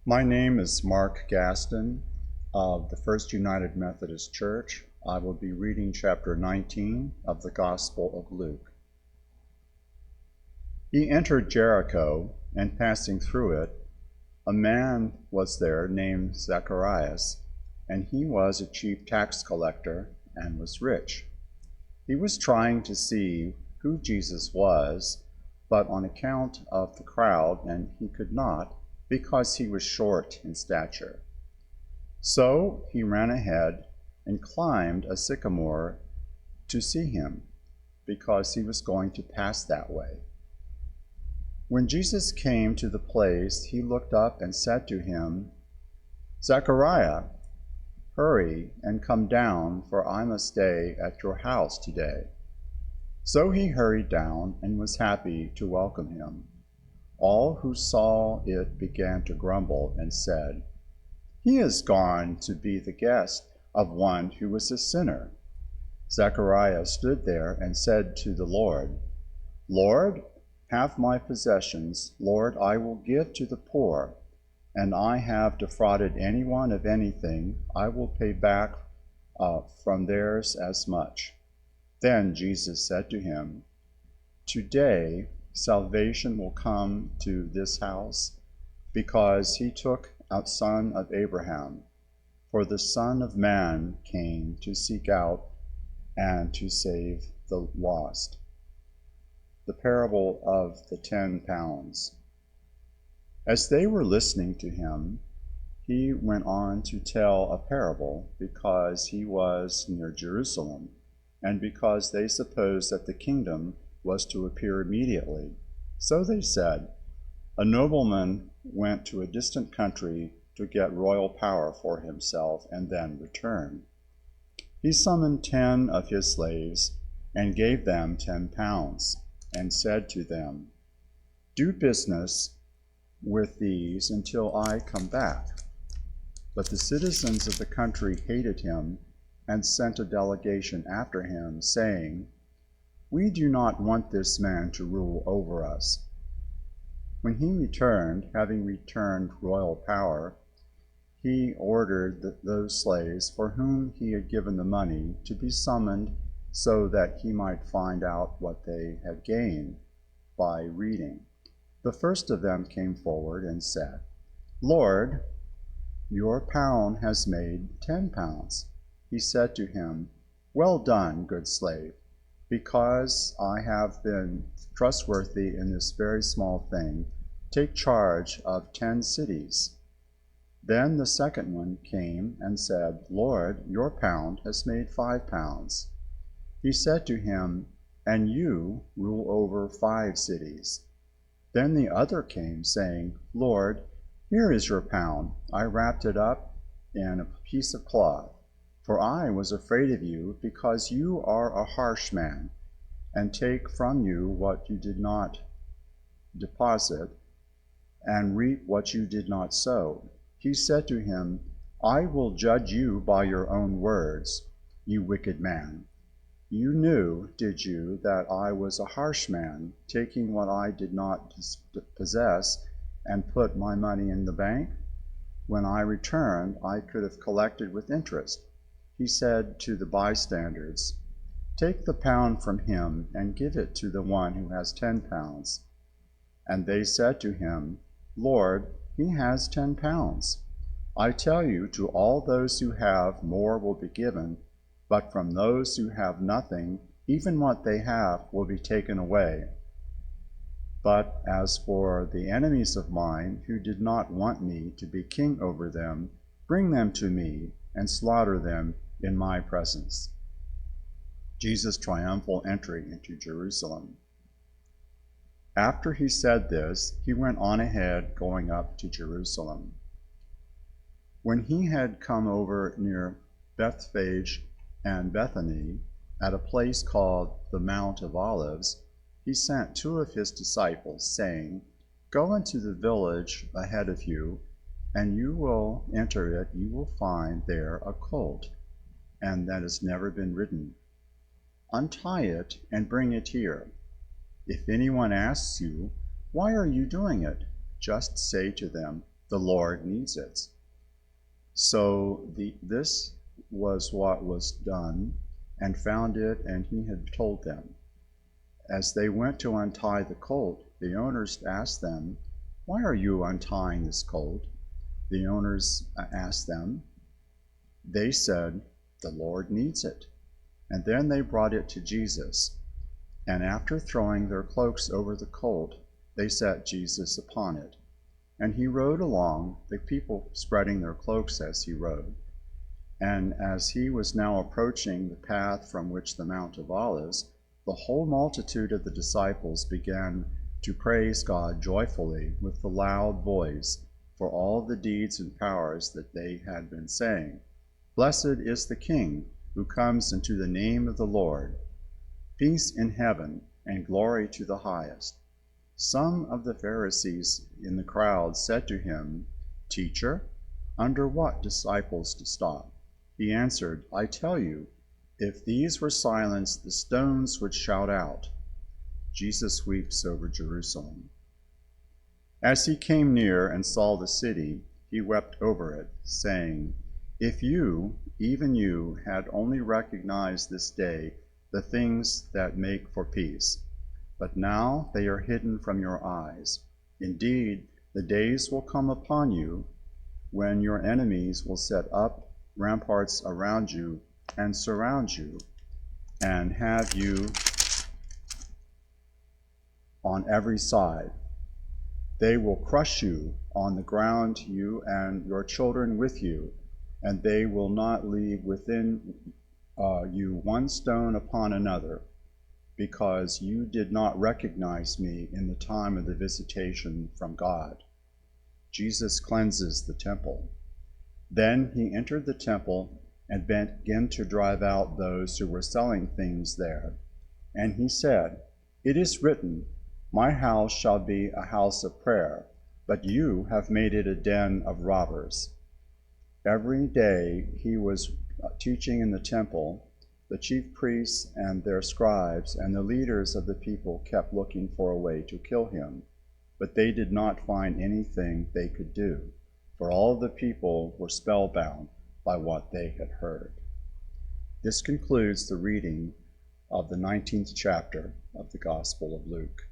My name is Mark Gaston of the First United Methodist Church. I will be reading chapter 19 of the Gospel of Luke. He entered Jericho, and passing through it, a man was there named Zacharias, and he was a chief tax collector and was rich. He was trying to see who Jesus was, but on account of the crowd, and he could not, because he was short in stature. So he ran ahead and climbed a sycamore to see him, because he was going to pass that way. When Jesus came to the place, he looked up and said to him, "Zachariah, hurry and come down, for I must stay at your house today." So he hurried down and was happy to welcome him. All who saw it began to grumble and said, "He is gone to be the guest of one who was a sinner." Zechariah stood there and said to the Lord, "Lord, half my possessions, Lord, I will give to the poor, and I have defrauded anyone of anything, I will pay back from theirs as much." Then Jesus said to him, "Today salvation will come to this house, because he took a son of Abraham. For the Son of Man came to seek out and to save the lost." The parable of the 10 pounds. As they were listening to him, he went on to tell a parable, because he was near Jerusalem, and because they supposed that the kingdom was to appear immediately. So they said, "A nobleman went to a distant country to get royal power for himself and then return. He summoned 10 of his slaves and gave them 10 pounds and said to them, 'Do business with these until I come back.' But the citizens of the country hated him and sent a delegation after him, saying, 'We do not want this man to rule over us.' When he returned, having returned royal power, he ordered those slaves for whom he had given the money to be summoned, so that he might find out what they had gained by reading. The first of them came forward and said, 'Lord, your pound has made 10 pounds. He said to him, 'Well done, good slave. Because I have been trustworthy in this very small thing, take charge of 10 cities.' Then the second one came and said, 'Lord, your pound has made 5 pounds.' He said to him, 'And you rule over 5 cities.' Then the other came, saying, 'Lord, here is your pound. I wrapped it up in a piece of cloth. For I was afraid of you, because you are a harsh man, and take from you what you did not deposit, and reap what you did not sow.' He said to him, 'I will judge you by your own words, you wicked man. You knew, did you, that I was a harsh man, taking what I did not possess, and put my money in the bank? When I returned, I could have collected with interest.' He said to the bystanders, 'Take the pound from him and give it to the one who has 10 pounds. And they said to him, 'Lord, he has 10 pounds. I tell you, to all those who have, more will be given, but from those who have nothing, even what they have will be taken away. But as for the enemies of mine, who did not want me to be king over them, bring them to me and slaughter them in my presence.'" Jesus' triumphal entry into Jerusalem. After he said this, he went on ahead, going up to Jerusalem. When he had come over near Bethphage and Bethany, at a place called the Mount of Olives, he sent 2 of his disciples, saying, "Go into the village ahead of you, and you will enter it. You will find there a colt, and that has never been ridden. Untie it and bring it here. If anyone asks you, 'Why are you doing it?' just say to them, The Lord needs it. So this was what was done, and found it, and he had told them. As they went to untie the colt, the owners asked them, "Why are you untying this colt?" The owners asked them. They said, "The Lord needs it." And then they brought it to Jesus. And after throwing their cloaks over the colt, they set Jesus upon it. And he rode along, the people spreading their cloaks as he rode. And as he was now approaching the path from which the Mount of Olives, the whole multitude of the disciples began to praise God joyfully with a loud voice for all the deeds and powers that they had been saying. "Blessed is the King who comes into the name of the Lord. Peace in heaven and glory to the highest." Some of the Pharisees in the crowd said to him, "Teacher, under what disciples to stop?" He answered, "I tell you, if these were silenced, the stones would shout out." Jesus weeps over Jerusalem. As he came near and saw the city, he wept over it, saying, "If you, even you, had only recognized this day the things that make for peace, but now they are hidden from your eyes. Indeed, the days will come upon you when your enemies will set up ramparts around you and surround you, and have you on every side. They will crush you on the ground, you and your children with you, and they will not leave within you one stone upon another, because you did not recognize me in the time of the visitation from God." Jesus cleanses the temple. Then he entered the temple and began to drive out those who were selling things there. And he said, "It is written, 'My house shall be a house of prayer,' but you have made it a den of robbers." Every day he was teaching in the temple. The chief priests and their scribes and the leaders of the people kept looking for a way to kill him, but they did not find anything they could do, for all the people were spellbound by what they had heard. This concludes the reading of the 19th chapter of the Gospel of Luke.